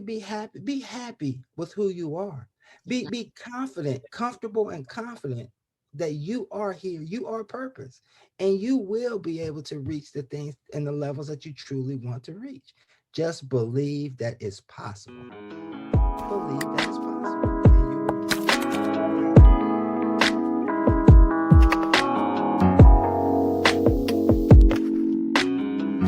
Be happy with who you are. Be confident, comfortable and confident that you are here, you are purpose, and you will be able to reach the things and the levels that you truly want to reach. Just believe that it's possible. Believe that it's possible, and you will get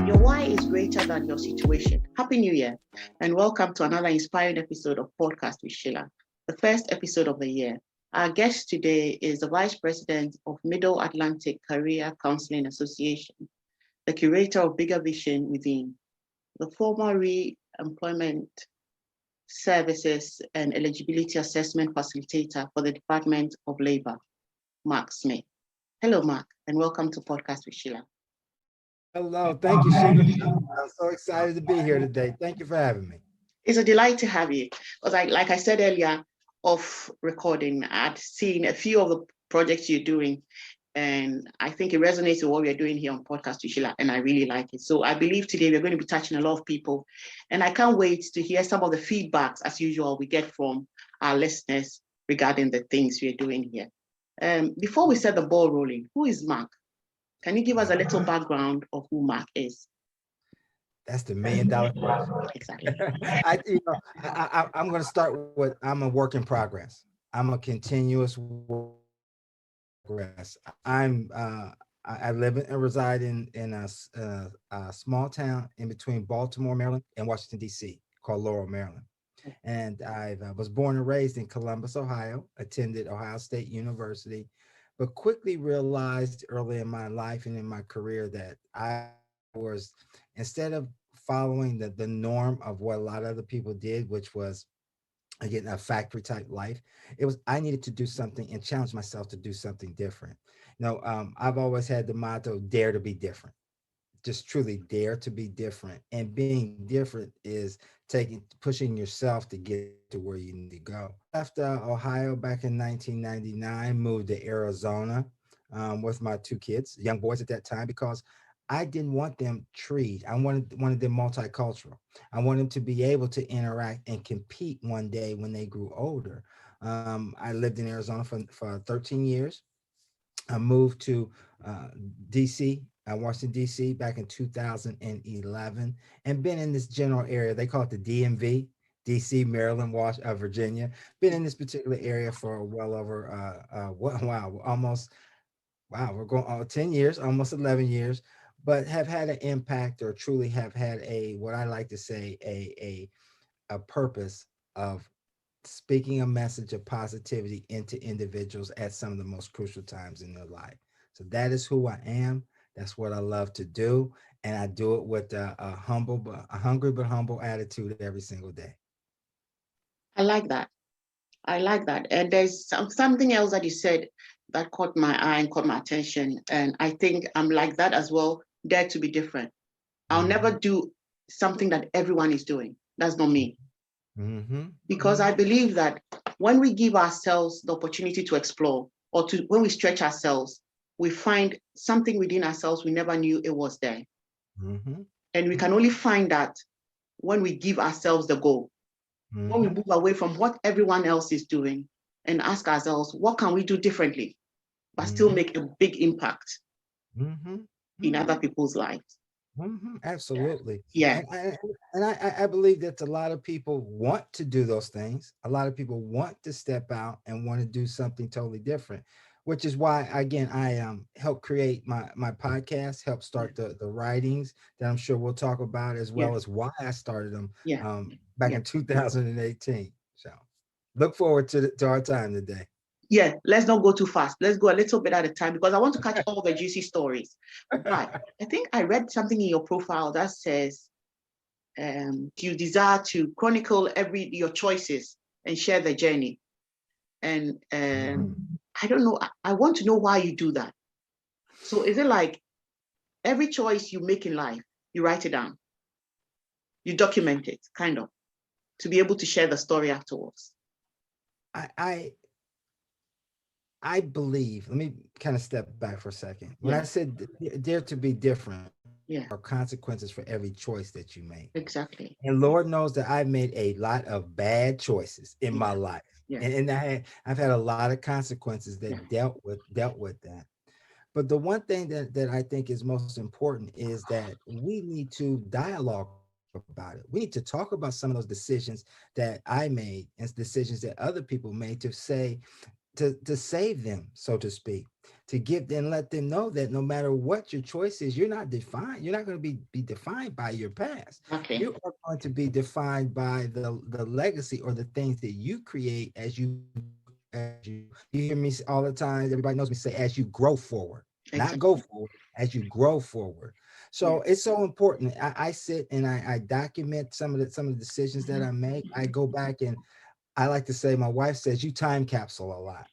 Your why is greater than your situation. Happy New Year, and welcome to another inspiring episode of Podcast with SHEILA, the first episode of the year. Our guest today is the Vice President of Middle Atlantic Career Counseling Association, the Curator of Bigger Vision Within, the former Reemployment Services and Eligibility Assessment Facilitator for the Department of Labor, Mark Smith. Hello, Mark, and welcome to Podcast with SHEILA. Hello, thank you, SHEILA. I'm so excited to be here today. Thank you for having me. It's a delight to have you. Because like I said earlier, off recording, I'd seen a few of the projects you're doing, and I think it resonates with what we're doing here on Podcast with SHEILA, and I really like it. So I believe today we're going to be touching a lot of people, and I can't wait to hear some of the feedbacks, as usual, we get from our listeners regarding the things we're doing here. Before we set the ball rolling, who is Mark? Can you give us a little background of who Mark is? That's the $1,000,000 question. Exactly. I'm going to start with I'm a work in progress. I'm a continuous progress. I live and reside in a small town in between Baltimore, Maryland, and Washington D.C. called Laurel, Maryland. And I was born and raised in Columbus, Ohio. Attended Ohio State University, but quickly realized early in my life and in my career that I was, instead of following the norm of what a lot of other people did, which was again a factory type life, it was I needed to do something and challenge myself to do something different. I've always had the motto, dare to be different. Just truly dare to be different, and being different is pushing yourself to get to where you need to go. Left Ohio back in 1999, moved to Arizona with my two kids, young boys at that time, because I didn't want them treed. I wanted them multicultural. I wanted them to be able to interact and compete one day when they grew older. I lived in Arizona for 13 years. I moved to uh, DC, Washington, DC back in 2011, and been in this general area. They call it the DMV, DC, Maryland, Virginia. Been in this particular area for well over, we're going on 10 years, almost 11 years, but have had an impact, or truly have had what I like to say, a purpose of speaking a message of positivity into individuals at some of the most crucial times in their life. So that is who I am. That's what I love to do, and I do it with a hungry but humble attitude every single day. I like that. I like that. And there's something else that you said that caught my eye and caught my attention. And I think I'm like that as well, dare to be different. I'll never Mm-hmm. do something that everyone is doing. That's not me. Mm-hmm. Because I believe that when we give ourselves the opportunity to explore, or when we stretch ourselves, we find something within ourselves we never knew it was there. Mm-hmm. And we can only find that when we give ourselves the goal, when we Mm-hmm. move away from what everyone else is doing and ask ourselves, what can we do differently, but still Mm-hmm. make a big impact Mm-hmm. in Mm-hmm. other people's lives? Absolutely. Yeah. And I believe that a lot of people want to do those things. A lot of people want to step out and want to do something totally different, which is why, again, I help create my podcast, help Yeah. start the writings that I'm sure we'll talk about, as Yeah. well as why I started them Yeah. back Yeah. in 2018. So look forward to our time today. Yeah, let's not go too fast. Let's go a little bit at a time because I want to catch all the juicy stories. But I think I read something in your profile that says you desire to chronicle your choices and share the journey. And I don't know, I want to know why you do that. So is it like every choice you make in life, you write it down, you document it, kind of, to be able to share the story afterwards? I, I I believe, let me kind of step back for a second. When Yeah. I said dare to be different, Yeah, are consequences for every choice that you make. exactly. And Lord knows that I've made a lot of bad choices in my Yeah, life. yeah, And I've had a lot of consequences yeah. that dealt with that. But the one thing that I think is most important is that we need to dialogue about it. We need to talk about some of those decisions that I made and decisions that other people made to say to save them, so to speak, to give them, let them know that no matter what your choice is, you're not defined. You're not going to be defined by your past. Okay. You are going to be defined by the legacy or the things that you create as you hear me all the time. Everybody knows me say as you grow forward, not go Exactly. forward, as you grow forward. Yeah. So it's so important. I sit and I document some of the decisions that Mhm, I make. I mhm, go back and I like to say, my wife says you time capsule a lot.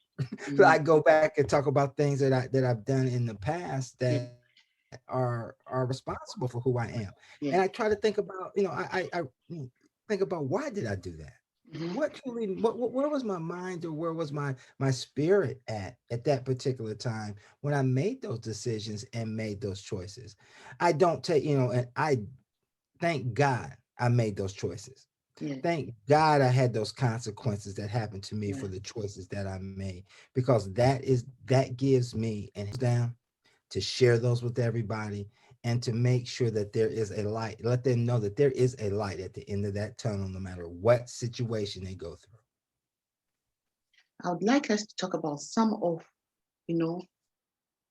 So mhm. I go back and talk about things that I've done in the past Yeah, that are responsible for who I am. And I yeah. try to think about, think about why did I do that? Mhm. What truly, where was my mind, or where was my spirit at that particular time when I made those decisions and made those choices? I don't take, and I thank God I made those choices. Yeah, Thank God I had those consequences that happened to me yeah. for the choices that I made, because that gives me and down to share those with everybody and to make sure that there is a light. Let them know that there is a light at the end of that tunnel, no matter what situation they go through. I would like us to talk about you know,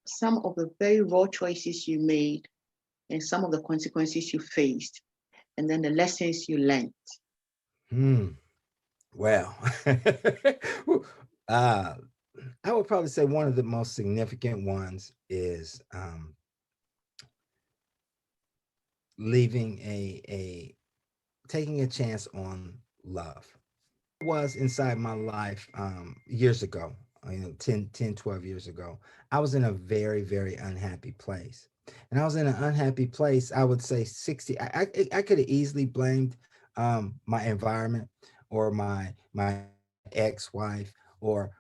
some of the very raw choices you made and some of the consequences you faced, and then the lessons you learned. Hmm. Well, uh, I would probably say one of the most significant ones is leaving a taking a chance on love. Was inside my life years ago, 12 years ago. I was in a very, very unhappy place. And I was in an unhappy place, I would say 60. I could have easily blamed my environment, or my ex-wife, or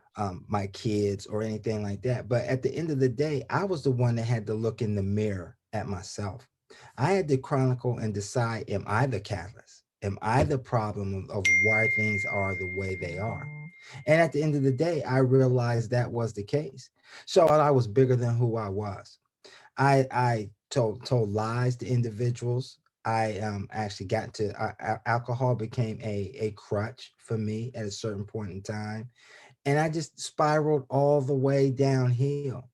my kids, or anything like that. But at the end of the day, I was the one that had to look in the mirror at myself. I had to chronicle and decide, am I the catalyst? Am I the problem of why things are the way they are? And at the end of the day, I realized that was the case. So I was bigger than who I was. I told lies to individuals. I actually got to alcohol became a crutch for me at a certain point in time, and I just spiraled all the way downhill.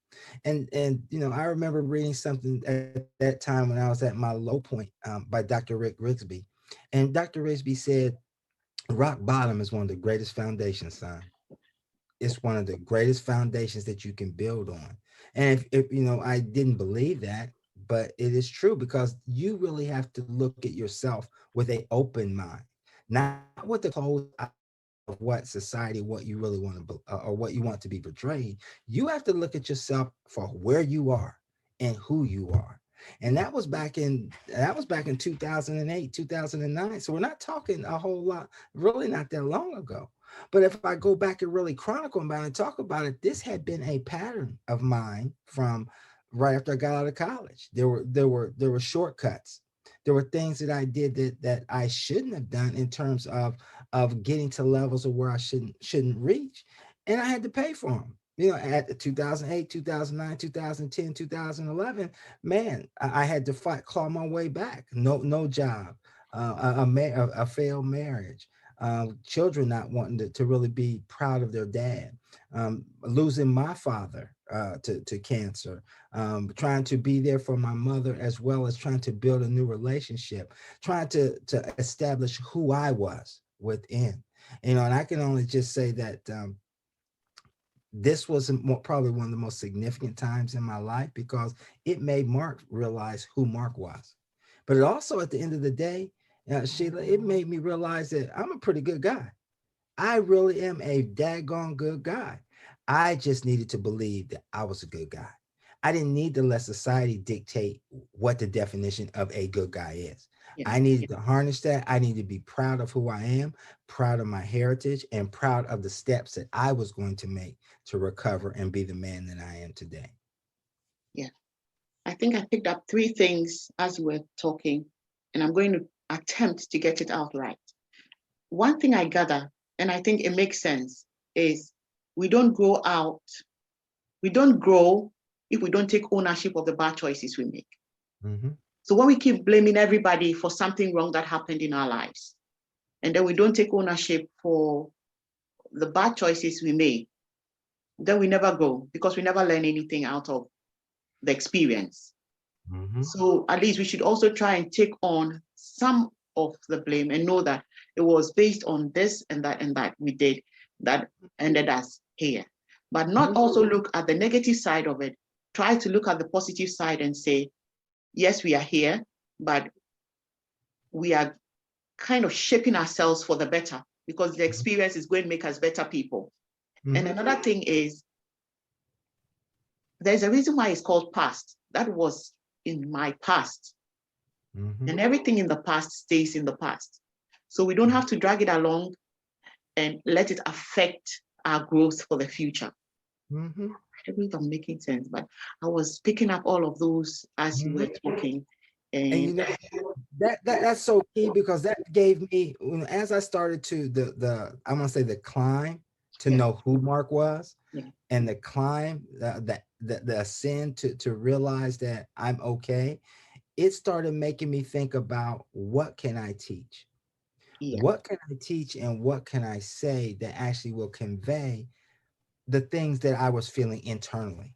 And I remember reading something at that time when I was at my low point, by Dr. Rick Rigsby, and Dr. Rigsby said, "Rock bottom is one of the greatest foundations, son. It's one of the greatest foundations that you can build on." And if I didn't believe that, but it is true, because you really have to look at yourself with an open mind, not with the closed eye of what society, what you really want to, or what you want to be portrayed. You have to look at yourself for where you are and who you are. And that was back in 2008, 2009. So we're not talking a whole lot, really not that long ago. But if I go back and really chronicle about it and talk about it, this had been a pattern of mine from right after I got out of college. There were shortcuts. There were things that I did that I shouldn't have done in terms of getting to levels of where I shouldn't reach, and I had to pay for them. At 2008, 2009, 2010, 2011, man, I had to claw my way back. No job, a failed marriage, children not wanting to really be proud of their dad, losing my father to cancer, trying to be there for my mother, as well as trying to build a new relationship, trying to establish who I was within. And I can only just say that this was probably one of the most significant times in my life, because it made Mark realize who Mark was. But it also, at the end of the day, Sheila, it made me realize that I'm a pretty good guy. I really am a daggone good guy. I just needed to believe that I was a good guy. I didn't need to let society dictate what the definition of a good guy is. Yeah, I yeah, needed to harness that. I needed to be proud of who I am, proud of my heritage, and proud of the steps that I was going to make to recover and be the man that I am today. yeah. I think I picked up three things as you were talking, and I'm going to attempt to get it out right. One thing I gather, and I think it makes sense, is we don't grow if we don't take ownership of the bad choices we make. Mm-hmm. So when we keep blaming everybody for something wrong that happened in our lives, and then we don't take ownership for the bad choices we made, then we never grow because we never learn anything out of the experience. Mm-hmm. So at least we should also try and take on some of the blame and know that it was based on this and that we did that ended us here. But not also look at the negative side of it. Try to look at the positive side and say, yes, we are here, but we are kind of shaping ourselves for the better because the experience is going to make us better people. Mm-hmm. And another thing is, there's a reason why it's called past. That was in my past. Mm-hmm. And everything in the past stays in the past. So we don't have to drag it along and let it affect our growth for the future. Mm-hmm. I don't know if I'm making sense, but I was picking up all of those as you were talking. And you And know, that's so key because that gave me, as I started to I'm gonna say the climb to know who Mark was, and the climb, the ascend to realize that I'm okay. It started making me think about what can I teach, what can I teach, and what can I say that actually will convey the things that I was feeling internally.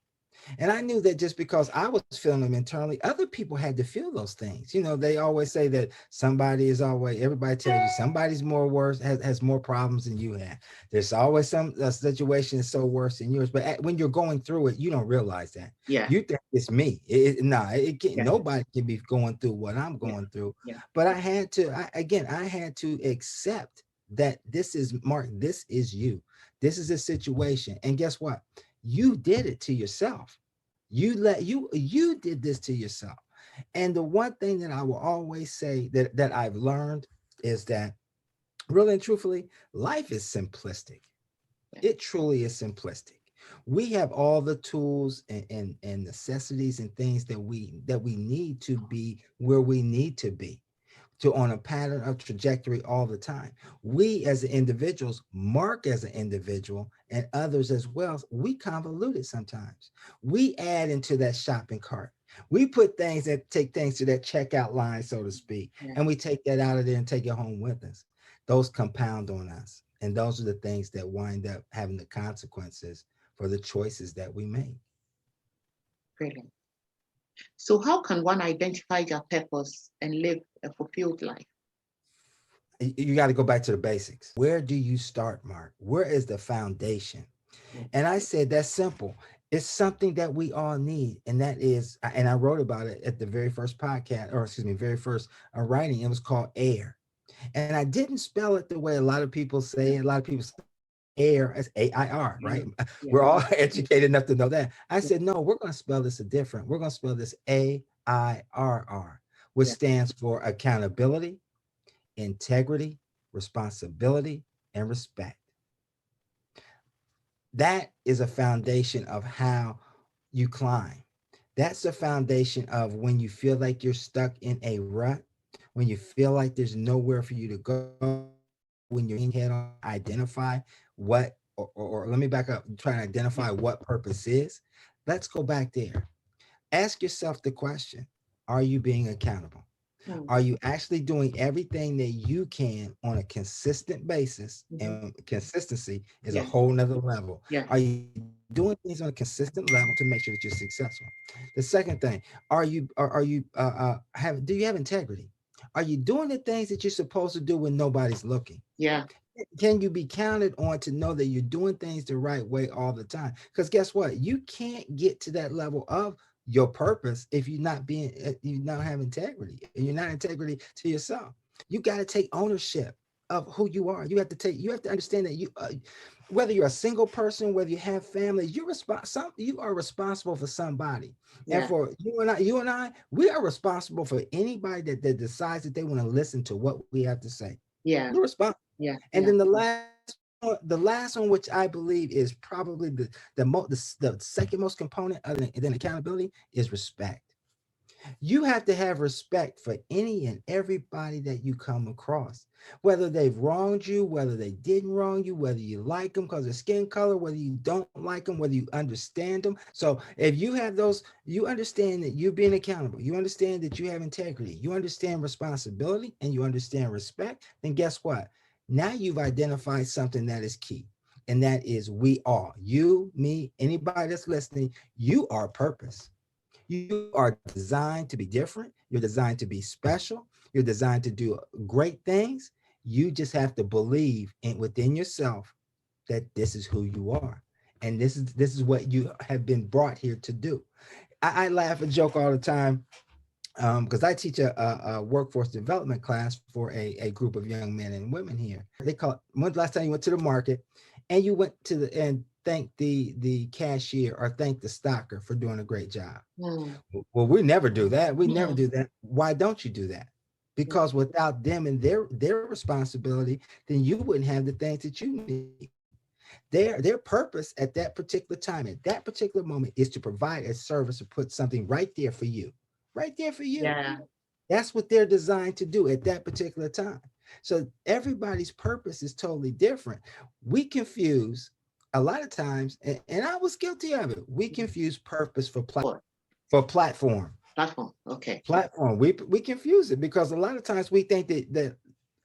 And I knew that just because I was feeling them internally, other people had to feel those things. You know, they always say that everybody tells you somebody's more worse, has more problems than you have. There's always some situation is so worse than yours. But when you're going through it, you don't realize that. You think it's me. It can't, nobody can be going through what I'm going through. But I had to, I had to accept that this is Mark, this is you. This is a situation. And guess what? You did it to yourself. You did this to yourself. And the one thing that I will always say that I've learned is that really and truthfully, life is simplistic. It truly is simplistic. We have all the tools and necessities and things that we need to be where we need to be, to on a pattern of trajectory all the time. We as individuals, Mark as an individual, and others as well, we convolute it sometimes. We add into that shopping cart. We put things that take things to that checkout line, so to speak, and we take that out of there and take it home with us. Those compound on us. And those are the things that wind up having the consequences for the choices that we make. Brilliant. So how can one identify their purpose and live a fulfilled life? You got to go back to the basics. Where do you start, Mark? Where is the foundation? And I said, that's simple. It's something that we all need. And that is, and I wrote about it at the very first podcast, or excuse me, very first writing. It was called air. And I didn't spell it the way a lot of people say. A lot of people say air as AIR, right? We're all educated enough to know that. I said, no, we're going to spell this different. We're going to spell this AIRR, which stands for accountability, integrity, responsibility, and respect. That is a foundation of how you climb. That's the foundation of when you feel like you're stuck in a rut, when you feel like there's nowhere for you to go, when you're in head on, identify what, or let me back up, try to identify what purpose is. Let's go back there. Ask yourself the question, are you being accountable? Are you actually doing everything that you can on a consistent basis? And consistency is a whole nother level. Are you doing things on a consistent level to make sure that you're successful? The second thing, do you have integrity? Are you doing the things that you're supposed to do when nobody's looking? Can you be counted on to know that you're doing things the right way all the time? Because guess what? You can't get to that level of your purpose if you not have integrity, and you're not integrity to yourself. You got to take ownership of who you are. You have to understand that whether you're a single person, whether you have family, you are responsible for somebody. And for you and I, we are responsible for anybody that decides that they want to listen to what we have to say. We're responsible. And then the last one, which I believe is probably the second most component other than accountability, is respect. You have to have respect for any and everybody that you come across, whether they've wronged you, whether they didn't wrong you, whether you like them because of skin color, whether you don't like them, whether you understand them. So if you have those, you understand that you're being accountable, you understand that you have integrity, you understand responsibility, and you understand respect, then guess what? Now you've identified something that is key. And that is we are, you, me, anybody that's listening, you are purpose. You are designed to be different. You're designed to be special. You're designed to do great things. You just have to believe in within yourself that this is who you are. And this is what you have been brought here to do. I laugh and joke all the time because I teach a workforce development class for a group of young men and women here. They call it, when's the last time you went to the market and you went to the and thank the cashier or thank the stocker for doing a great job? Mm. Well, we never do that. We never Mm. do that. Why don't you do that? Because without them and their responsibility, then you wouldn't have the things that you need. Their purpose at that particular time, at that particular moment, is to provide a service or put something right there for you, right there for you. Yeah. That's what they're designed to do at that particular time. So everybody's purpose is totally different. We confuse a lot of times, and I was guilty of it. We confuse purpose for platform. Platform. Okay. Platform. We confuse it because a lot of times we think that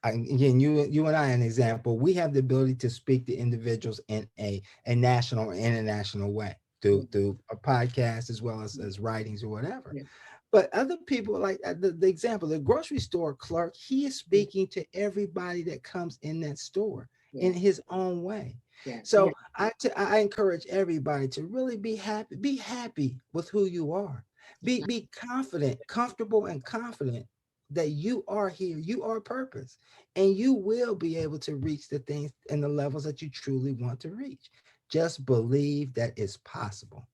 again, you and I, an example, we have the ability to speak to individuals in a national or international way through a podcast as well as writings or whatever. Yeah. But other people, like the example, the grocery store clerk, he is speaking to everybody that comes in that store in his own way. Yeah. So I encourage everybody to really be happy with who you are. Be confident, comfortable and confident that you are here, you are purpose, and you will be able to reach the things and the levels that you truly want to reach. Just believe that it's possible.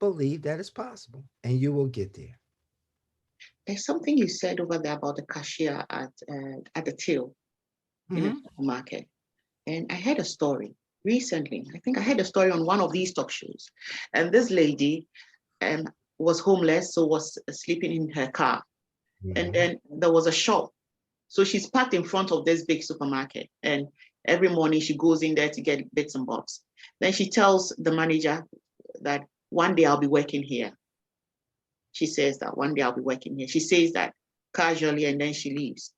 Believe that it's possible, and you will get there. There's something you said over there about the cashier at the till in a supermarket, and I heard a story recently. I think I heard a story on one of these talk shows, and this lady was homeless, so was sleeping in her car, and then there was a shop, so she's parked in front of this big supermarket, and every morning she goes in there to get bits and bobs. Then she tells the manager that one day I'll be working here. She says that one day I'll be working here. She says that casually, and then she leaves.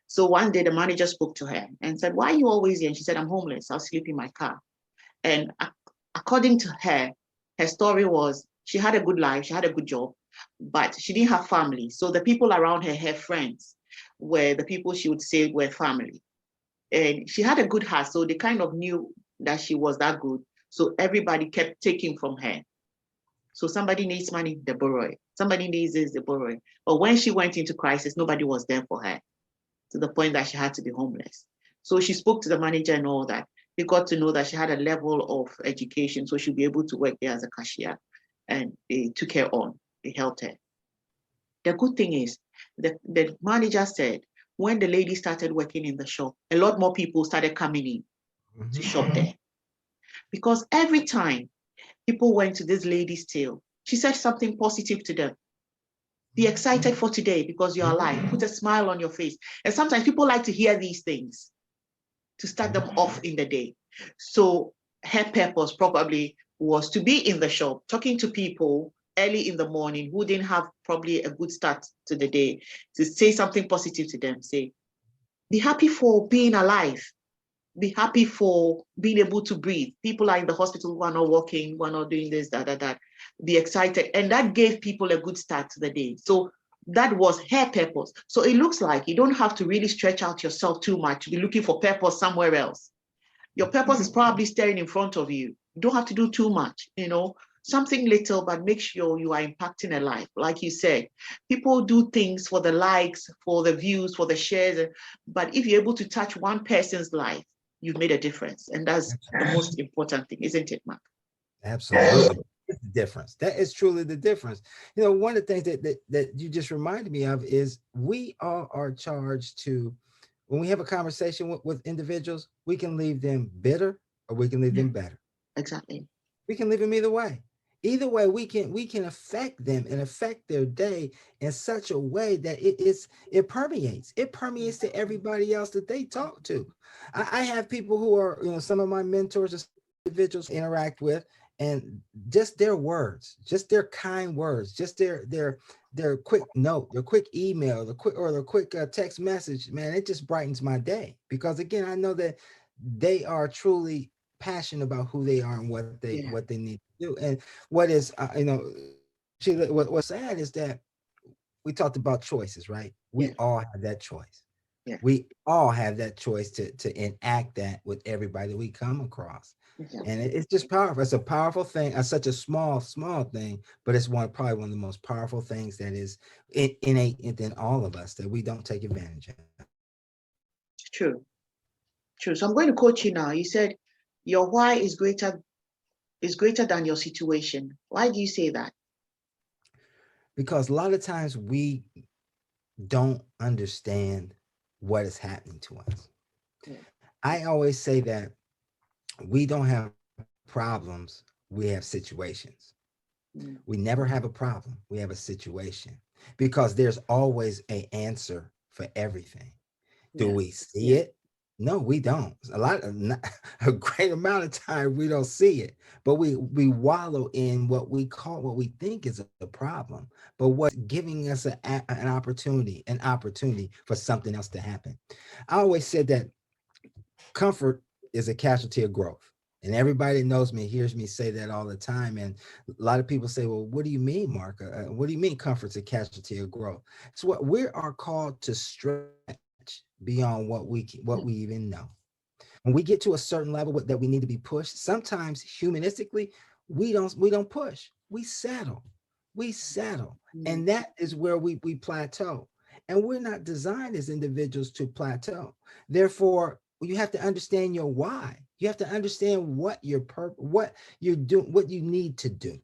So one day the manager spoke to her and said, "Why are you always here?" And she said, "I'm homeless. I'll sleep in my car." And according to her, her story was she had a good life, she had a good job, but she didn't have family. So the people around her, her friends, were the people she would say were family. And she had a good heart, so they kind of knew that she was that good. So everybody kept taking from her. So somebody needs money, they borrow it. Somebody needs this, they borrow it. But when she went into crisis, nobody was there for her, to the point that she had to be homeless. So she spoke to the manager and all that. They got to know that she had a level of education, so she'll be able to work there as a cashier. And they took her on, they helped her. The good thing is, the manager said, when the lady started working in the shop, a lot more people started coming in to shop there. Because every time people went to this lady's till, she said something positive to them. Be excited for today because you're alive. Put a smile on your face. And sometimes people like to hear these things to start them off in the day. So her purpose probably was to be in the shop, talking to people early in the morning who didn't have probably a good start to the day, to say something positive to them. Say, be happy for being alive. Be happy for being able to breathe. People are in the hospital who are not working, who are not doing this, that. Be excited. And that gave people a good start to the day. So that was her purpose. So it looks like you don't have to really stretch out yourself too much to be looking for purpose somewhere else. Your purpose is probably staring in front of you. You don't have to do too much, something little, but make sure you are impacting a life. Like you said, people do things for the likes, for the views, for the shares. But if you're able to touch one person's life, you've made a difference. And that's the most important thing, isn't it, Mark? Absolutely. It's the difference. That is truly the difference. One of the things that you just reminded me of is we all are charged to, when we have a conversation with individuals, we can leave them bitter or we can leave them better. Exactly. We can leave them either way. Either way, we can affect them and affect their day in such a way that it permeates to everybody else that they talk to. I have people who are, some of my mentors or individuals interact with, and just their words, just their kind words, just their quick note, their quick email, the quick text message, man, it just brightens my day, because again, I know that they are truly passionate about who they are and Yeah. what they need to do. And what is, Sheila, what's sad is that we talked about choices, right? Yeah. We all have that choice. Yeah. We all have that choice to enact that with everybody that we come across. Yeah. And it's just powerful. It's a powerful thing. It's such a small thing, but it's probably one of the most powerful things that is innate in all of us that we don't take advantage of. True. True. So I'm going to quote you now. You said your why is greater than your situation. Why do you say that? Because a lot of times we don't understand what is happening to us. Yeah. I always say that we don't have problems, we have situations. Mm. We never have a problem, we have a situation, because there's always an answer for everything. Do Yeah. we see it? No, we don't. A great amount of time we don't see it, but we wallow in what we think is a problem, but what's giving us an opportunity for something else to happen. I always said that comfort is a casualty of growth. And everybody that knows me hears me say that all the time. And a lot of people say, well, what do you mean, Mark? What do you mean comfort's a casualty of growth? It's what we are called to stretch beyond what we even know. When we get to a certain level that we need to be pushed, sometimes humanistically, we don't push. We settle. Mm. And that is where we plateau. And we're not designed as individuals to plateau. Therefore, you have to understand your why. You have to understand what you're doing, what you need to do.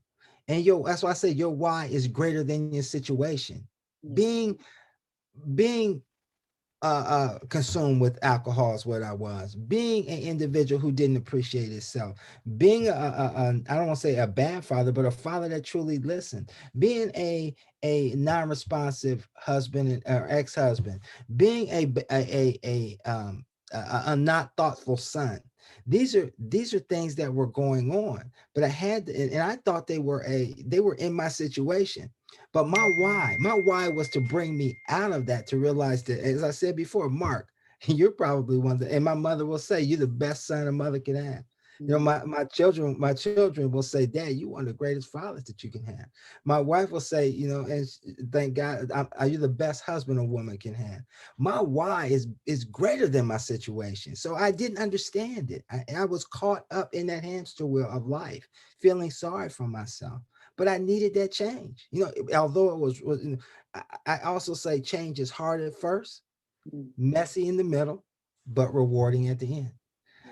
And that's why I say your why is greater than your situation. Mm. Being consumed with alcohol is what I was. Being an individual who didn't appreciate himself. Being I don't want to say a bad father, but a father that truly listened. Being a non-responsive husband or ex-husband. Being a not thoughtful son. These are things that were going on, but I had to, and I thought they were in my situation. But my why was to bring me out of that, to realize that, as I said before, Mark, you're probably one of and my mother will say, you're the best son a mother can have. Mm. My children will say, Dad, you one of the greatest fathers that you can have. My wife will say, thank God, are you the best husband a woman can have? My why is greater than my situation. So I didn't understand it. I was caught up in that hamster wheel of life, feeling sorry for myself. But I needed that change. Although I also say change is hard at first, Mm. messy in the middle, but rewarding at the end.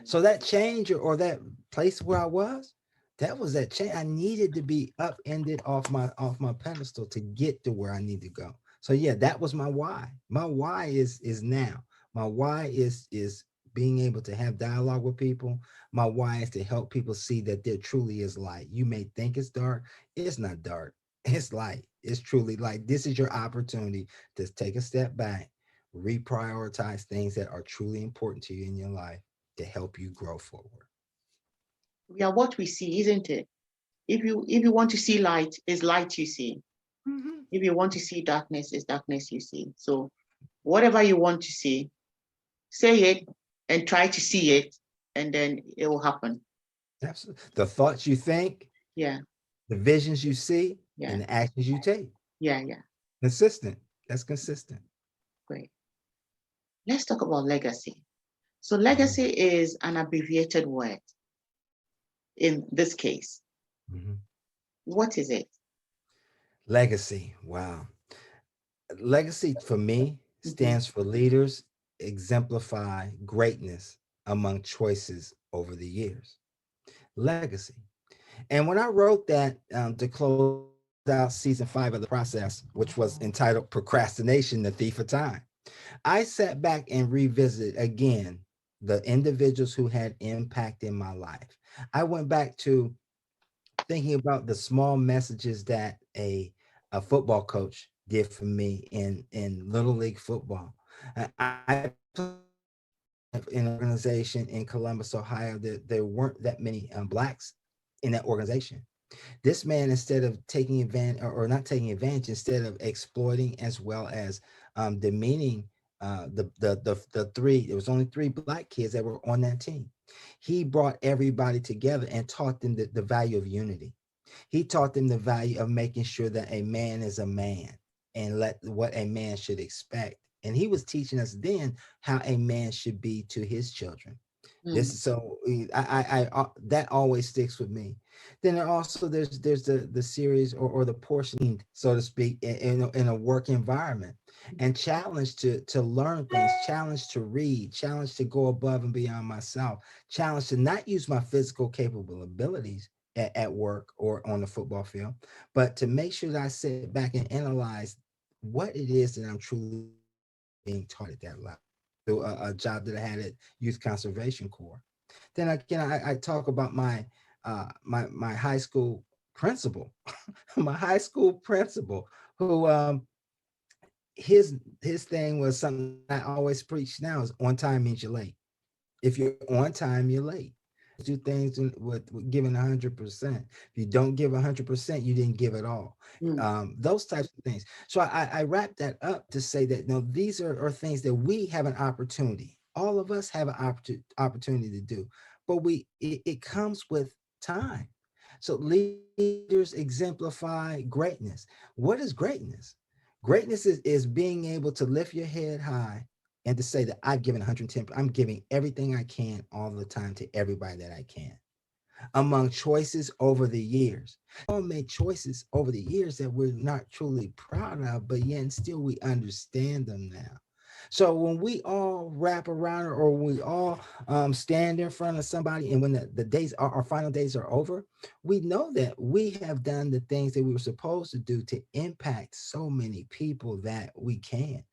So that change or that place where I was, that was that change. I needed to be upended off my pedestal to get to where I need to go. So yeah, that was my why. My why is now. My why is being able to have dialogue with people. My why is to help people see that there truly is light. You may think it's dark. It's not dark. It's light. It's truly light. This is your opportunity to take a step back, reprioritize things that are truly important to you in your life to help you grow forward. We are what we see, isn't it? If you want to see light, it's light you see. Mhm. If you want to see darkness, it's darkness you see. So whatever you want to see, say it and try to see it, and then it will happen. Absolutely. The thoughts you think, Yeah. the visions you see, Yeah. and the actions you take. Yeah. Yeah. Consistent. That's consistent. Great. Let's talk about legacy. So Mhm. legacy is an abbreviated word in this case. Mhm. What is it? Legacy. Wow. Legacy for me Mhm. stands for leaders exemplify greatness among choices over the years. Legacy. And when I wrote that to close out season 5 of the process, which was entitled Procrastination, the Thief of Time, I sat back and revisited again the individuals who had impact in my life. I went back to thinking about the small messages that a football coach did for me in little league football. I in an organization in Columbus, Ohio, there weren't that many blacks in that organization. This man, instead of taking advantage or not taking advantage, instead of exploiting as well as demeaning the three, there was only three black kids that were on that team. He brought everybody together and taught them the value of unity. He taught them the value of making sure that a man is a man and let what a man should expect. And he was teaching us then how a man should be to his children. This is so that always sticks with me. Then also there's the series or the portion, so to speak, in a work environment, and challenge to learn things, challenge to read, challenge to go above and beyond myself, challenge to not use my physical capable abilities at work or on the football field, but to make sure that I sit back and analyze what it is that I'm truly being taught at that level through a job that I had at Youth Conservation Corps. Then again, I talk about my high school principal, my high school principal, who his thing was something I always preach now is on time means you're late. If you're on time, you're late. Do things with giving 100%. If you don't give 100%, you didn't give it all. Those types of things. So I wrap that up to say that these are things that we have an opportunity. All of us have an opportunity to do, but it comes with time. So leaders exemplify greatness. What is greatness? Greatness is being able to lift your head high and to say that I've given 110, I'm giving everything I can all the time to everybody that I can. Among choices over the years, we all made choices over the years that we're not truly proud of, but yet and still we understand them now. So when we all wrap around or we all stand in front of somebody, and when the days, our final days are over, we know that we have done the things that we were supposed to do to impact so many people that we can.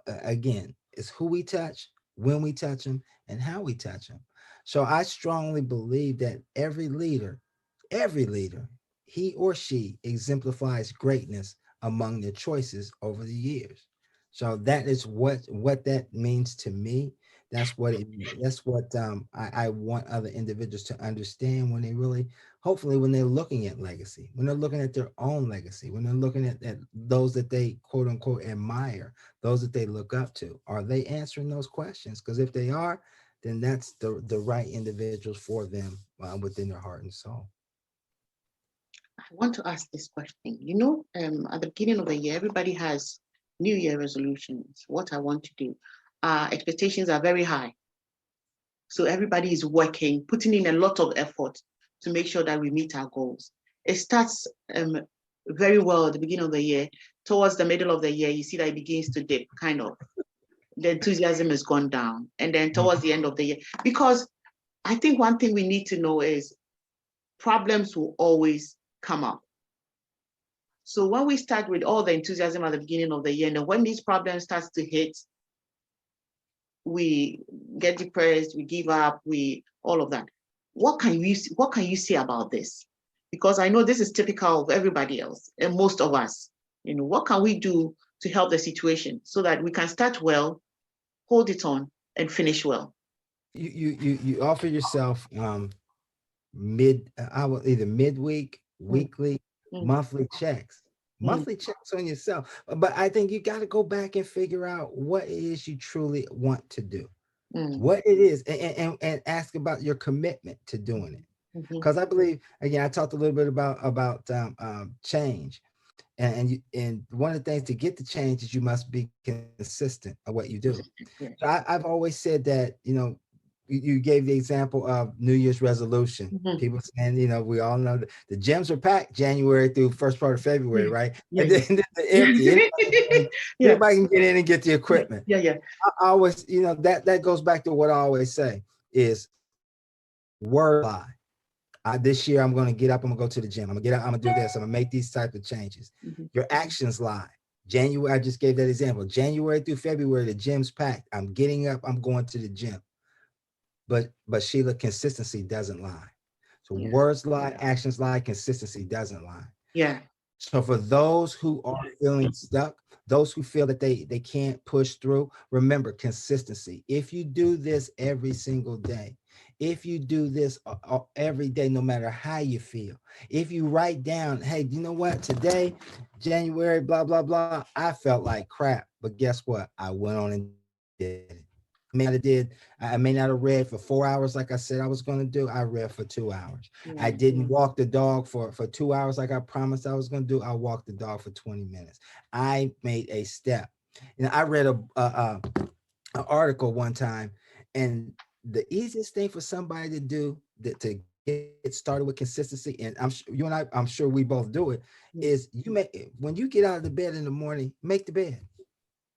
Again, it's who we touch, when we touch them, and how we touch them. So I strongly believe that every leader, he or she exemplifies greatness among their choices over the years. So that is what that means to me. That's what I want other individuals to understand when they really, hopefully when they're looking at legacy, when they're looking at their own legacy, when they're looking at those that they quote unquote admire, those that they look up to. Are they answering those questions? Because if they are, then that's the right individuals for them within their heart and soul. I want to ask this question. You know, at the beginning of the year, everybody has New Year resolutions. What I want to do. Expectations are very high. So everybody is working, putting in a lot of effort to make sure that we meet our goals. It starts very well at the beginning of the year. Towards the middle of the year, you see that it begins to dip, kind of. The enthusiasm has gone down. And then towards the end of the year, because I think one thing we need to know is problems will always come up. So when we start with all the enthusiasm at the beginning of the year, and then when these problems starts to hit, we get depressed, we give up, all of that. What can you say about this? Because I know this is typical of everybody else and most of us. You know, what can we do to help the situation so that we can start well, hold it on, and finish well? You offer yourself either midweek, weekly, monthly checks. Monthly checks on yourself. But I think you got to go back and figure out what it is you truly want to do. What it is, and ask about your commitment to doing it. Because I believe, again, I talked a little bit about change, and one of the things to get the change is you must be consistent of what you do. So I've always said that, you gave the example of New Year's resolution. People saying, we all know the gyms are packed January through first part of February, right? And then they're empty. Anybody can get in and get the equipment. I always, that goes back to what I always say is word lie. This year I'm going to get up, I'm going to go to the gym. I'm going to do this. I'm going to make these type of changes. Your actions lie. January, I just gave that example. January through February, the gym's packed. I'm getting up, I'm going to the gym. But SHEILA, consistency doesn't lie. So Yeah. words lie, actions lie, consistency doesn't lie. Yeah. So for those who are feeling stuck, those who feel that they can't push through, remember consistency. If you do this every single day, if you do this every day, no matter how you feel, if you write down, hey, you know what, today, January, blah, blah, blah, I felt like crap, but guess what? I went on and did it. I may not have read for 4 hours like I said I was going to do. I read for 2 hours. I Yeah. didn't walk the dog for 2 hours like I promised I was going to do. I walked the dog for 20 minutes. I made a step. I read an article one time, and the easiest thing for somebody to do to get started with consistency, and you and I'm sure we both do it, is when you get out of the bed in the morning, make the bed.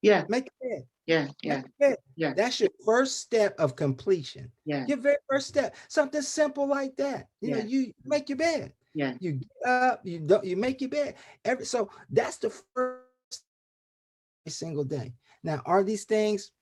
Yeah. Make the bed. Yeah. Yeah. Yeah. That's your first step of completion. Yeah. Your very first step. Something simple like that. Yeah. You make your bed. Yeah. You get up, you make your bed. So that's the first every single day. Now, are these things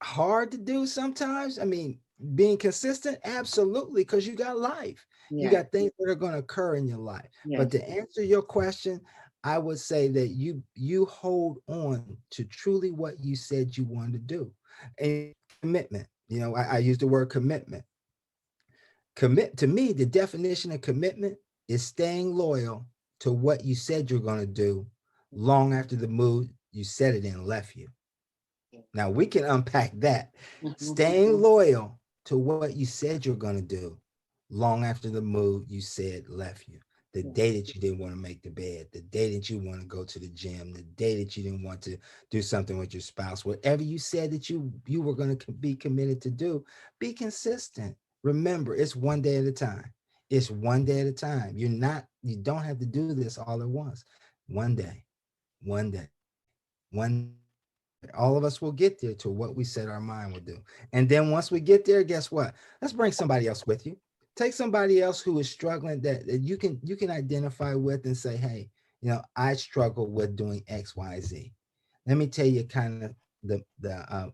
hard to do sometimes? I mean, being consistent, absolutely, because you got life. You Yeah. got things that are going to occur in your life. But Yes. to answer your question, I would say that you hold on to truly what you said you wanted to do. And commitment, I use the word commitment. To me, the definition of commitment is staying loyal to what you said you're going to do long after the mood you said it in left you. Now we can unpack that. Staying loyal to what you said you're going to do long after the mood you said left you. The day that you didn't want to make the bed, the day that you want to go to the gym, the day that you didn't want to do something with your spouse, whatever you said that you were going to be committed to do, be consistent. Remember, it's one day at a time. It's one day at a time. You don't have to do this all at once. One day, one day, one. All of us will get there to what we said our mind would do. And then once we get there, guess what? Let's bring somebody else with you. Take somebody else who is struggling that you can identify with and say, hey, I struggle with doing X, Y, Z. Let me tell you kind of the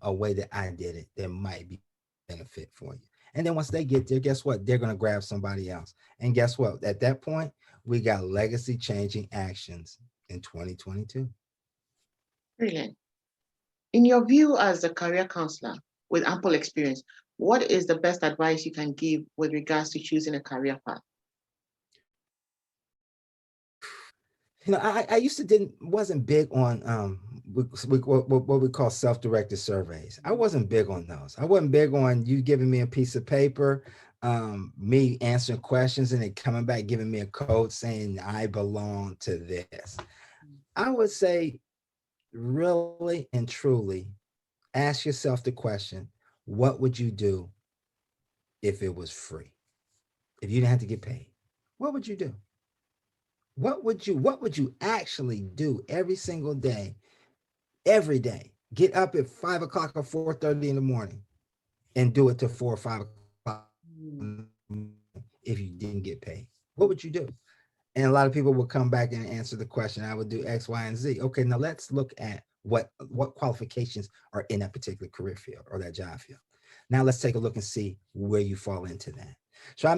a way that I did it that might be benefit for you. And then once they get there, guess what? They're going to grab somebody else. And guess what? At that point, we got legacy changing actions in 2022. Brilliant. In your view as a career counselor with ample experience, what is the best advice you can give with regards to choosing a career path? I used to wasn't big on what we call self-directed surveys. I wasn't big on those. I wasn't big on you giving me a piece of paper, me answering questions and it coming back giving me a code saying I belong to this. I would say really and truly ask yourself the question, what would you do if it was free? If you didn't have to get paid, what would you do? What would you actually do every single day, every day? Get up at 5 o'clock or 4:30 in the morning and do it to 4 or 5 o'clock if you didn't get paid. What would you do? And a lot of people will come back and answer the question. I would do X, Y, and Z. Okay, now let's look at what qualifications are in that particular career field or that job field. Now let's take a look and see where you fall into that. So I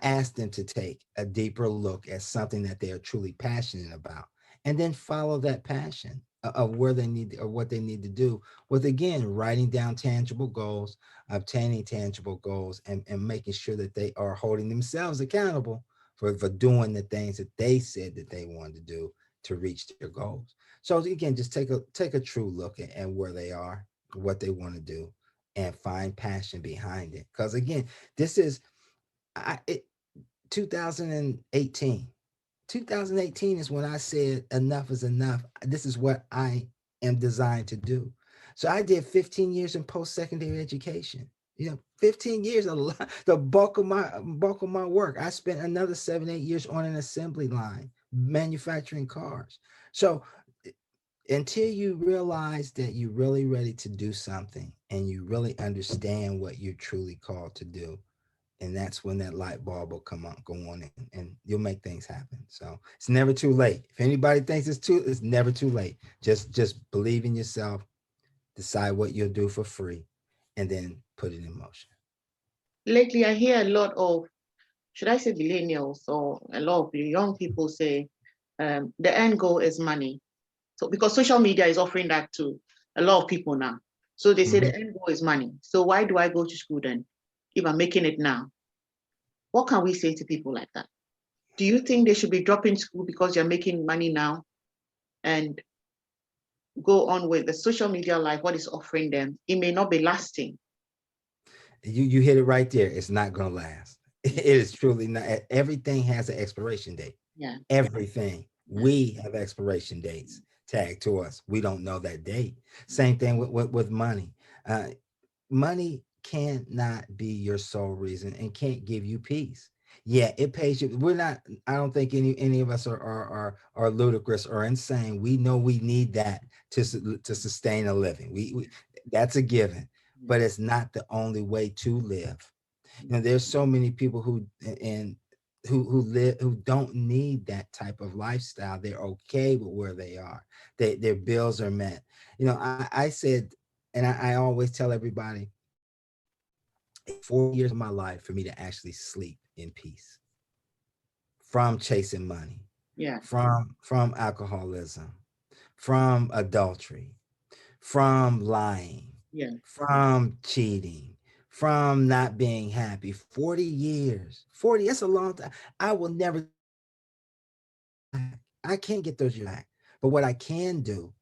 ask them to take a deeper look at something that they are truly passionate about, and then follow that passion of where they need or what they need to do with, again, writing down tangible goals, obtaining tangible goals, and making sure that they are holding themselves accountable for doing the things that they said that they wanted to do to reach their goals. So again, just take a true look at where they are, what they want to do, and find passion behind it. Because again, this is 2018. 2018 is when I said enough is enough. This is what I am designed to do. So I did 15 years in post-secondary education. 15 years, a lot, the bulk of my work. I spent another 7-8 years on an assembly line, manufacturing cars. So until you realize that you're really ready to do something and you really understand what you're truly called to do, and that's when that light bulb will go on and you'll make things happen. So it's never too late. If anybody thinks it's never too late. Just believe in yourself, decide what you'll do for free, and then put it in motion. lately I hear a lot of, should I say millennials, or a lot of young people say the end goal is money. So because social media is offering that to a lot of people now. So they say the end goal is money. So why do I go to school then if I'm making it now? What can we say to people like that? Do you think they should be dropping school because you're making money now and go on with the social media life, what is offering them? It may not be lasting. You hit it right there. It's not going to last. It is truly not. Everything has an expiration date. Yeah. Everything. We have expiration dates tagged to us. We don't know that date. Same thing with money. Money cannot be your sole reason and can't give you peace. Yeah, it pays you. We're not, I don't think any of us are ludicrous or insane. We know we need that to sustain a living. We that's a given, but it's not the only way to live. You know, there's so many people who live, who don't need that type of lifestyle. They're okay with where they are. Their bills are met. You know, I said, and I always tell everybody, 4 years of my life for me to actually sleep in peace from chasing money, Yeah. from alcoholism, from adultery, from lying, Yeah. from cheating, from not being happy. 40 years. 40, that's a long time. I will never, I can't get those years back. But what I can do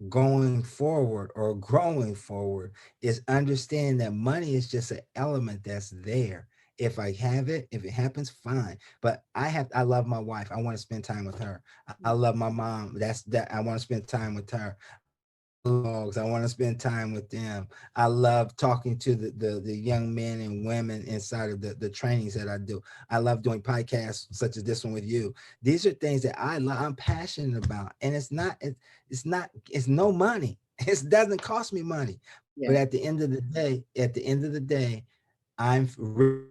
going forward or growing forward is understand that money is just an element that's there. If I have it, if it happens, fine. But I love my wife. I want to spend time with her. I love my mom. That I want to spend time with her. Dogs. I want to spend time with them. I love talking to the young men and women inside of the trainings that I do. I love doing podcasts such as this one with you. These are things that I'm passionate about, and it's no money. It doesn't cost me money. Yeah. But at the end of the day, I'm really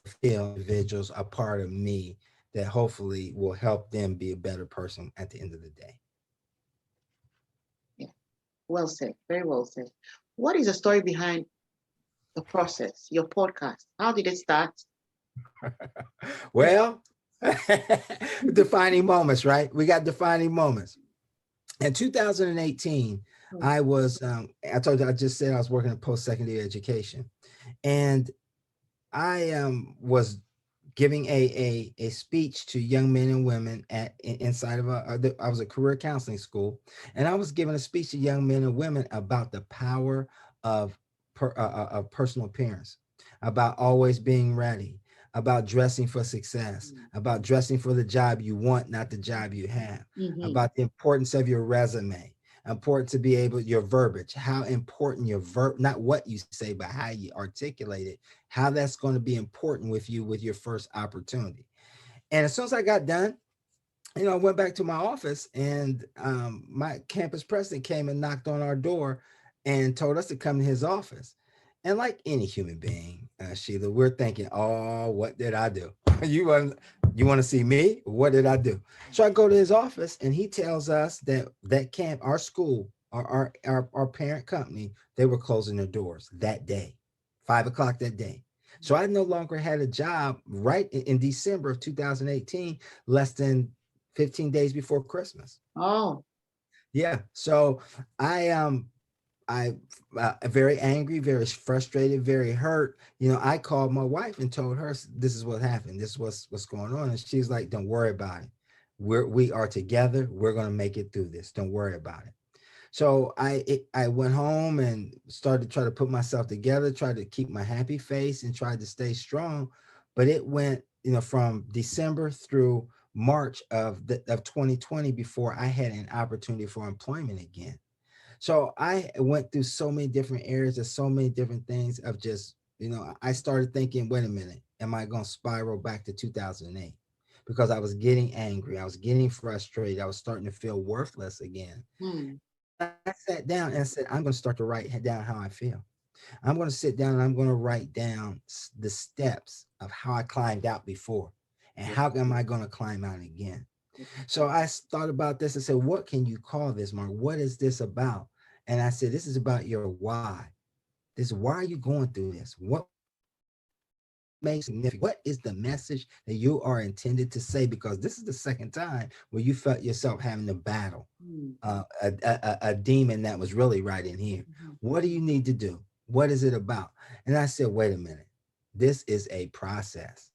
fulfill individuals a part of me that hopefully will help them be a better person at the end of the day. Yeah. Well said. Very well said. What is the story behind the process, your podcast? How did it start? Well, defining moments, right? We got defining moments. In 2018, I told you, I just said I was working in post-secondary education. And I was giving a speech to young men and women inside of I was a career counseling school, and I was giving a speech to young men and women about the power of of personal appearance, about always being ready, about dressing for success, about dressing for the job you want, not the job you have, about the importance of your resume, important to be able, your verbiage, how important your not what you say, but how you articulate it, how that's going to be important with you with your first opportunity. And as soon as I got done, you know, I went back to my office, and my campus president came and knocked on our door and told us to come to his office. And like any human being, SHEILA, we're thinking, oh, what did I do? you want to see me? What did I do? So I go to his office, and he tells us that our school, our parent company, they were closing their doors that day, 5 o'clock that day. So I no longer had a job right in December of 2018, less than 15 days before Christmas. Oh. Yeah. So I I very angry, very frustrated, very hurt. You know, I called my wife and told her this is what happened. This is what's going on. And she's like, don't worry about it. We are together. We're gonna make it through this. Don't worry about it. So I went home and started to try to put myself together, try to keep my happy face and tried to stay strong. But it went, you know, from December through March of 2020 before I had an opportunity for employment again. So I went through so many different areas of so many different things of just, you know, I started thinking, wait a minute, am I going to spiral back to 2008? Because I was getting angry, I was getting frustrated, I was starting to feel worthless again. I sat down and said, I'm going to start to write down how I feel. I'm going to sit down and I'm going to write down the steps of how I climbed out before and how am I going to climb out again. So I thought about this and said, what can you call this, Mark? What is this about? And I said, this is about your why. This, why are you going through this? What makes significant? What is the message that you are intended to say? Because this is the second time where you felt yourself having to battle a demon that was really right in here. What do you need to do? What is it about? And I said, wait a minute. This is a process.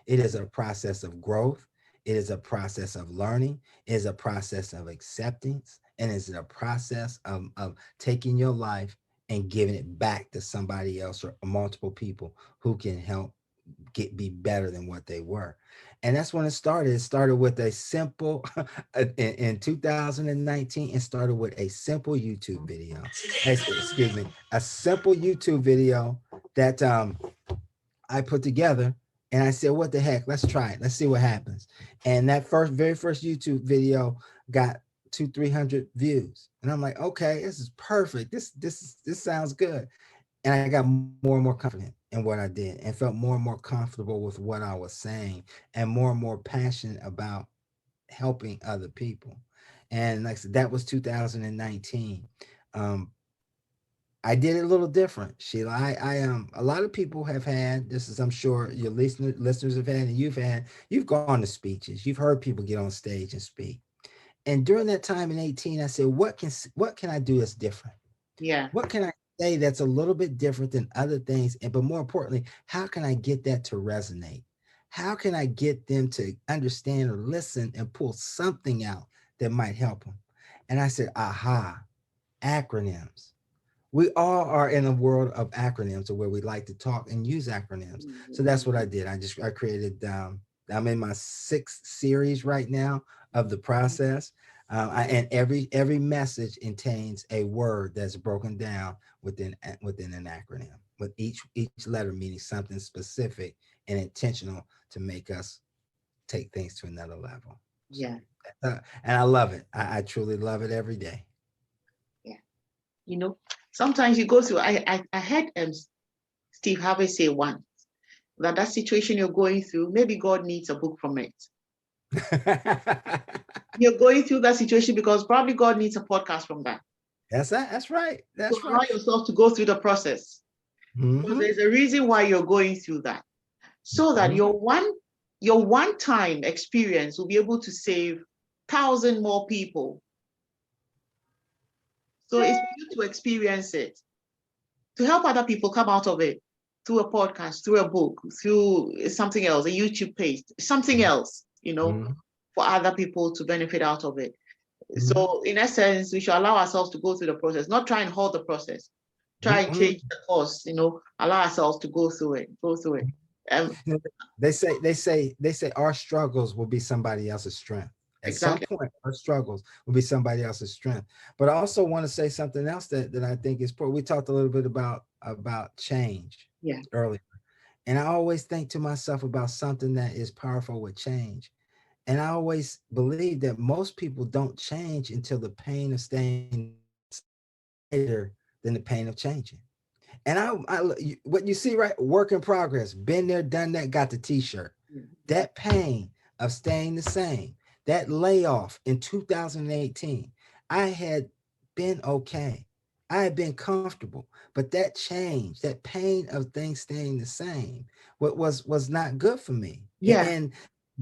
It is a process of growth. It is a process of learning. It is a process of acceptance. And it's a process of taking your life and giving it back to somebody else or multiple people who can help be better than what they were. And that's when it started. It started with a simple, in 2019, it started with a simple YouTube video. Excuse me, a simple YouTube video that I put together, and I said, what the heck, let's try it. Let's see what happens. And that very first YouTube video got 200-300 views. And I'm like, okay, this is perfect. This sounds good. And I got more and more confident in what I did and felt more and more comfortable with what I was saying and more passionate about helping other people. And like I said, that was 2019. I did it a little different, Sheila. A lot of people have had this, is I'm sure your listeners have had, and you've gone to speeches, you've heard people get on stage and speak. And during that time in 18, I said, what can I do that's different? Yeah. What can I say that's a little bit different than other things? But more importantly, how can I get that to resonate? How can I get them to understand or listen and pull something out that might help them? And I said, aha, acronyms. We all are in a world of acronyms, or where we like to talk and use acronyms. So that's what I did. I created, I'm in my 6th series right now of the process. And every message contains a word that's broken down within an acronym, with each letter meaning something specific and intentional to make us take things to another level. Yeah. And I love it. I truly love it every day. Yeah. Sometimes you go through, I heard Steve Harvey say once that situation you're going through, maybe God needs a book from it. You're going through that situation because probably God needs a podcast from that. That's right. That's right. Allow yourself to go through the process. Because there's a reason why you're going through that. So that your one-time experience will be able to save 1,000 more people. So it's for you to experience it, to help other people come out of it through a podcast, through a book, through something else, a YouTube page, something else, for other people to benefit out of it. So in essence, we should allow ourselves to go through the process, not try and hold the process, try and change the course, allow ourselves to go through it. They say our struggles will be somebody else's strength. At some point, our struggles will be somebody else's strength. But I also want to say something else that I think is important. We talked a little bit about change earlier. And I always think to myself about something that is powerful with change. And I always believe that most people don't change until the pain of staying greater than the pain of changing. And what you see, right? Work in progress, been there, done that, got the t-shirt. That pain of staying the same, that layoff in 2018, I had been okay. I had been comfortable, but that change, that pain of things staying the same, was not good for me. Yeah. And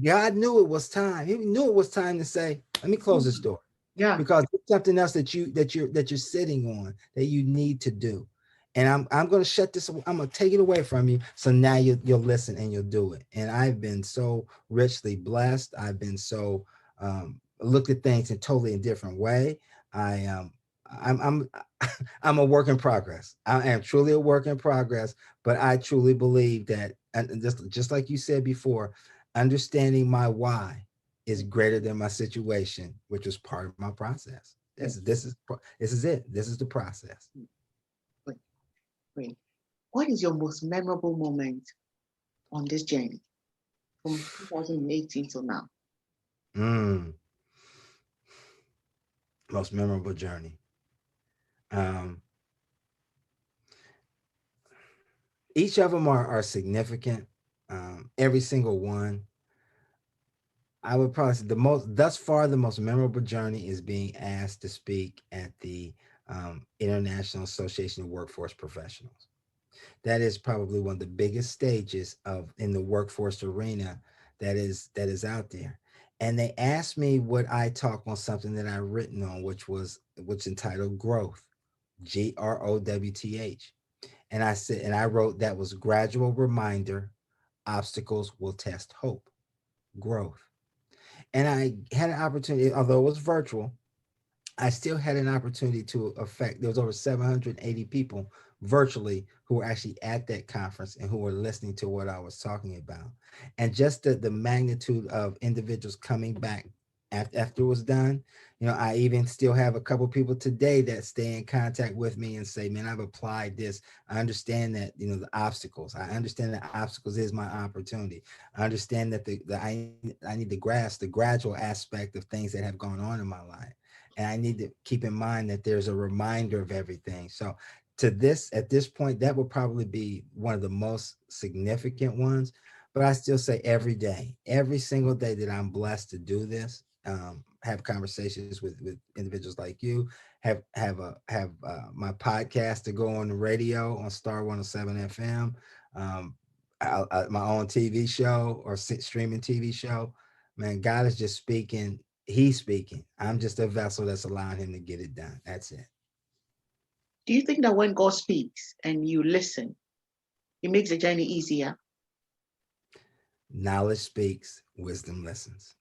God knew it was time. He knew it was time to say, let me close this door. Yeah. Because it's something else that you're sitting on that you need to do. And I'm going to shut this. I'm going to take it away from you. So now you'll listen and you'll do it. And I've been so richly blessed. I've been so looked at things in totally a different way. I'm a work in progress. I am truly a work in progress. But I truly believe that, and just like you said before, understanding my why is greater than my situation, which was part of my process. This is it. This is the process. Great. What is your most memorable moment on this journey from 2018 till now? Most memorable journey. Each of them are significant. Every single one. I would probably say thus far, the most memorable journey is being asked to speak at the International Association of Workforce Professionals. That is probably one of the biggest stages of in the workforce arena that is out there. And they asked me would I talk on something that I written on, which entitled growth, GROWTH. And I said, and I wrote that was gradual reminder, obstacles will test hope, growth. And I had an opportunity, although it was virtual, I still had an opportunity to affect. There was over 780 people virtually who were actually at that conference and who were listening to what I was talking about. And just the magnitude of individuals coming back after it was done, I even still have a couple people today that stay in contact with me and say, man, I've applied this. I understand that, the obstacles. I understand that obstacles is my opportunity. I understand that I need to grasp the gradual aspect of things that have gone on in my life, and I need to keep in mind that there's a reminder of everything. So at this point, that would probably be one of the most significant ones. But I still say every day, every single day that I'm blessed to do this, have conversations with individuals like you, have my podcast to go on the radio on Star 107 FM, um, my own TV show or streaming TV show. Man, God is just speaking. He's speaking. I'm just a vessel that's allowing him to get it done. That's it. Do you think that when God speaks and you listen, it makes the journey easier? Knowledge speaks, wisdom listens.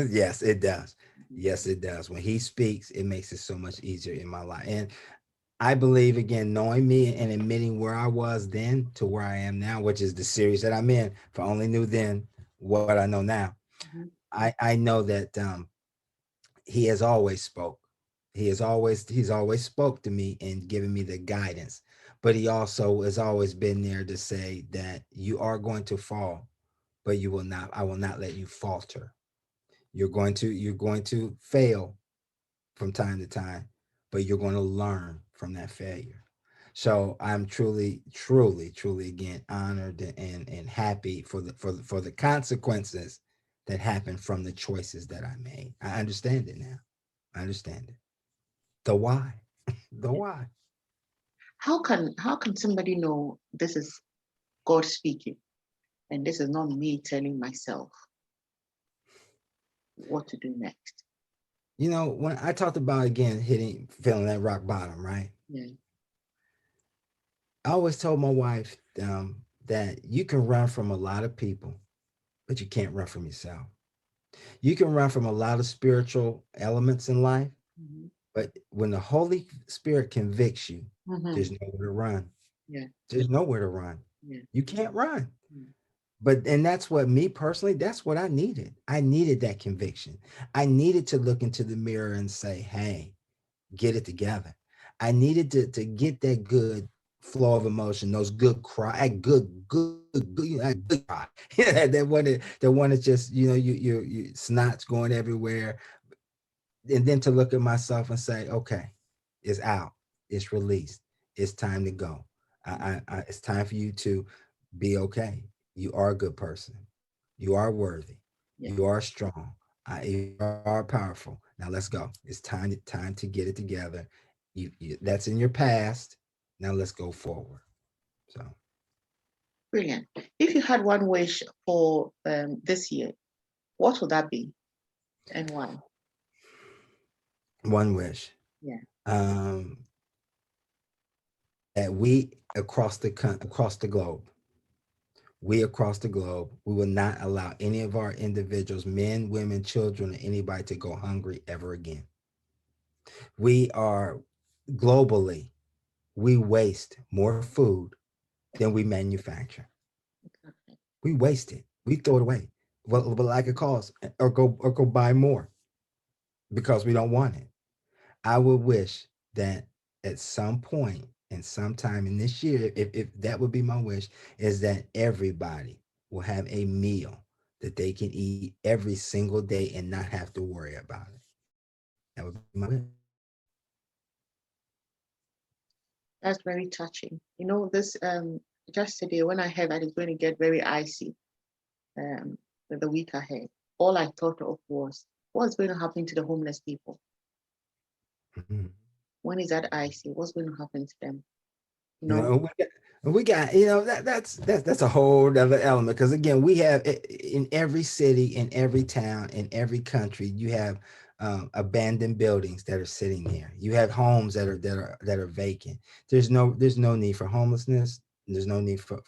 Yes, it does. Yes, it does. When he speaks, it makes it so much easier in my life. And I believe, again, knowing me and admitting where I was then to where I am now, which is the series that I'm in. If I only knew then what I know now, Mhm. I know that he has always spoke. He's always spoke to me and given me the guidance. But he also has always been there to say that you are going to fall, but you will not. I will not let you falter. You're going to fail from time to time, but you're going to learn from that failure. So I'm truly, truly, truly again honored and happy for the consequences that happen from the choices that I made. I understand it now. I understand it. The why. The why. How can somebody know this is God speaking and this is not me telling myself what to do next? When I talked about again feeling that rock bottom, right? Yeah. I always told my wife that you can run from a lot of people, but you can't run from yourself. You can run from a lot of spiritual elements in life, Mhm. but when the Holy Spirit convicts you, Mhm. there's nowhere to run. Yeah. There's nowhere to run. Yeah. You can't run. Mm. And that's what me personally, that's what I needed. I needed that conviction. I needed to look into the mirror and say, hey, get it together. I needed to get that good flow of emotion, those good cry, good cry. Yeah, that one is just, you snot's going everywhere. And then to look at myself and say, okay, it's out, it's released, it's time to go. It's time for you to be okay. You are a good person. You are worthy. Yeah. You are strong. You are powerful. Now let's go. It's time to get it together. That's in your past. Now let's go forward. So Brilliant. If you had one wish for this year, what would that be and why? one wish. Yeah. Um, that we across the globe, we will not allow any of our individuals, men, women, children, or anybody to go hungry ever again. We are globally, we waste more food than we manufacture. Okay. We waste it. We throw it away. Well, but like it costs, or go buy more because we don't want it. I would wish that at some point and sometime in this year, if that would be my wish, is that everybody will have a meal that they can eat every single day and not have to worry about it. That would be my wish. That's very touching. This just today when I heard that it's going to get very icy um the week ahead, all I thought of was what's going to happen to the homeless people? Mhm. When is that icy? What's going to happen to them? You You know? know, We got, that's a whole other element because again, we have in every city, in every town, in every country, you have abandoned buildings that are sitting there. You have homes that are vacant. There's no need for homelessness. There's no need for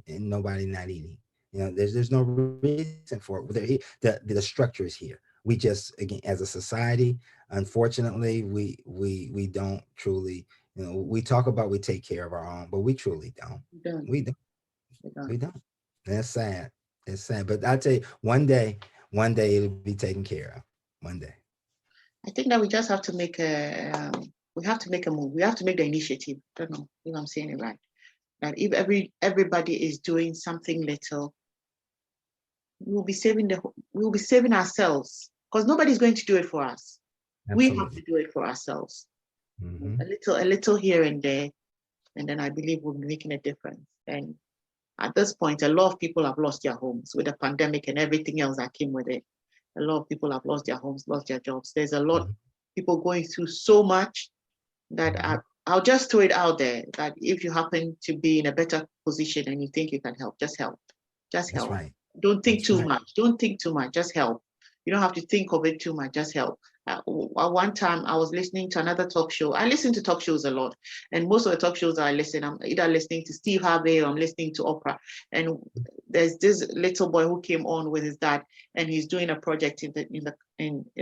nobody not eating. There's no reason for it. The structure is here. We just, again, as a society, unfortunately, we don't truly, we talk about we take care of our own, but we truly don't. We don't. We don't. We don't. We don't. That's sad. It's sad. But I tell you, one day it'll be taken care of. One day. I think that we just have to make we have to make a move. We have to make the initiative. I don't know if I'm saying it right. That if everybody is doing something little, we'll be saving ourselves because nobody's going to do it for us. Absolutely. We have to do it for ourselves. Mm-hmm. A little here and there, and then I believe we'll be making a difference. And at this point, a lot of people have lost their homes with the pandemic and everything else that came with it. A lot of people have lost their homes, lost their jobs. There's a lot of people going through so much that I'll just throw it out there that if you happen to be in a better position and you think you can help, just help. Just help. That's right. Don't think That's too right. much. Don't think too much. Just help. You don't have to think of it too much. Just help. One time I was listening to another talk show. I listen to talk shows a lot. And most of the talk shows I listen, I'm either listening to Steve Harvey or I'm listening to Oprah. And there's this little boy who came on with his dad and he's doing a project in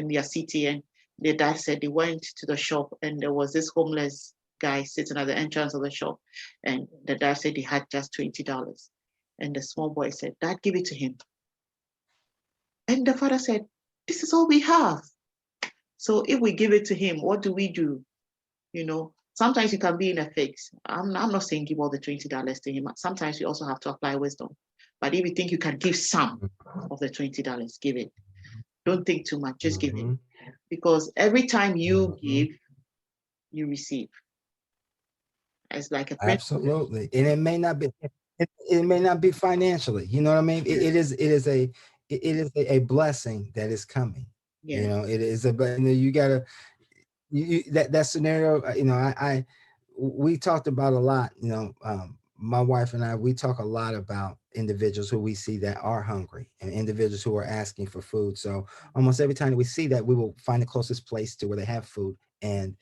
their city. And the dad said they went to the shop and there was this homeless guy sitting at the entrance of the shop. And the dad said he had just $20. And the small boy said, Dad, give it to him. And the father said, this is all we have. So if we give it to him, what do we do? Sometimes you can be in a fix. I'm not saying give all the $20 to him. Sometimes you also have to apply wisdom. But if you think you can give some of the $20, give it. Don't think too much, just give it. Because every time you give, you receive. It's like a principle. Absolutely. And it may not be financially, you know what I mean? It is a blessing that is coming. Yeah. It is you gotta that scenario, we talked about a lot, my wife and I, we talk a lot about individuals who we see that are hungry and individuals who are asking for food. So almost every time we see that, we will find the closest place to where they have food and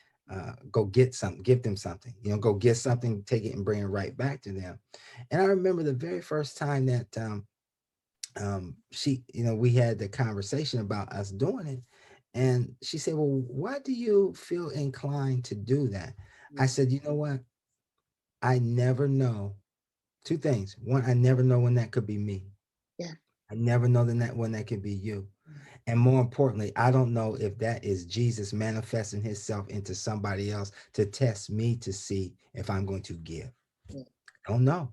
go get something, give them something, go get something, take it and bring it right back to them. And I remember the very first time that we had the conversation about us doing it. And she said, well, why do you feel inclined to do that? I said, you know what? I never know two things. One, I never know when that could be me. Yeah. I never know when that could be you. And more importantly, I don't know if that is Jesus manifesting himself into somebody else to test me to see if I'm going to give. Yeah. I don't know.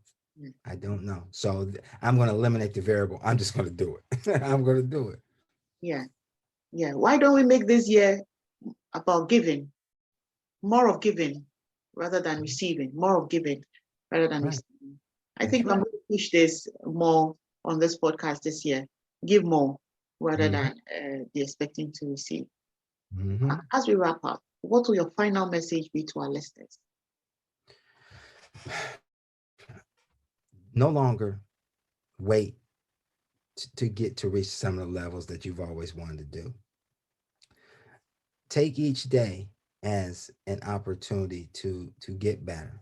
I don't know. So I'm going to eliminate the variable. I'm just going to do it. I'm going to do it. Yeah. Yeah. Why don't we make this year about giving? More of giving rather than receiving. More of giving rather than receiving. I think I'm going to push this more on this podcast this year. Give more rather than be expecting to receive. As we wrap up, what will your final message be to our listeners? No longer wait to get to reach some of the levels that you've always wanted to do. Take each day as an opportunity to get better.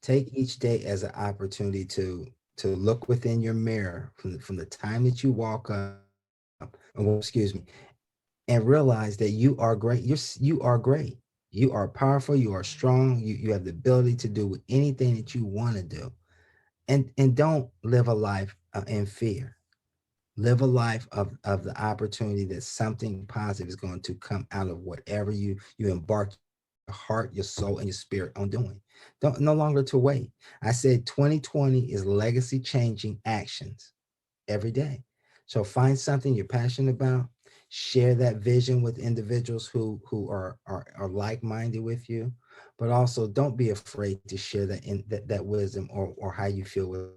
Take each day as an opportunity to look within your mirror from the time that you walk up, and realize that you are great. You are great. You are powerful. You are strong. You have the ability to do anything that you want to do. And don't live a life in fear. Live a life of the opportunity that something positive is going to come out of whatever you embark your heart, your soul, and your spirit on doing. Don't no longer to wait. I said 2020 is legacy changing actions every day. So find something you're passionate about, share that vision with individuals who are like-minded with you, but also don't be afraid to share that wisdom or how you feel with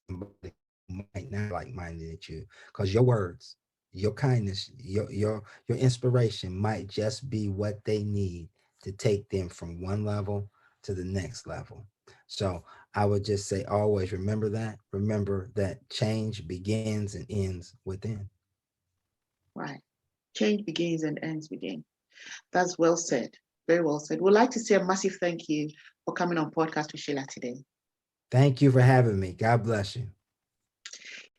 somebody who might not be like-minded at you, because your words, your kindness, your inspiration might just be what they need to take them from one level to the next level. So I would just say always remember that. Remember that change begins and ends within. Right. Change begins and ends begin. That's well said. Very well said. We'd like to say a massive thank you for coming on Podcast with SHEILA today. Thank you for having me. God bless you.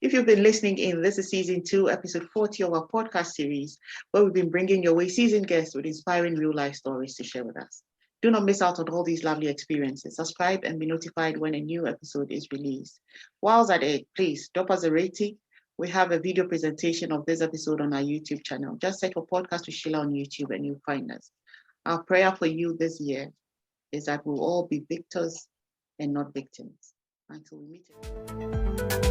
If you've been listening in, this is season 2, episode 40 of our podcast series, where we've been bringing your way seasoned guests with inspiring real life stories to share with us. Do not miss out on all these lovely experiences. Subscribe and be notified when a new episode is released. Whilst at it, please drop us a rating. We have a video presentation of this episode on our YouTube channel. Just search for Podcast with SHEILA on YouTube and you'll find us. Our prayer for you this year is that we'll all be victors and not victims. Until we meet again.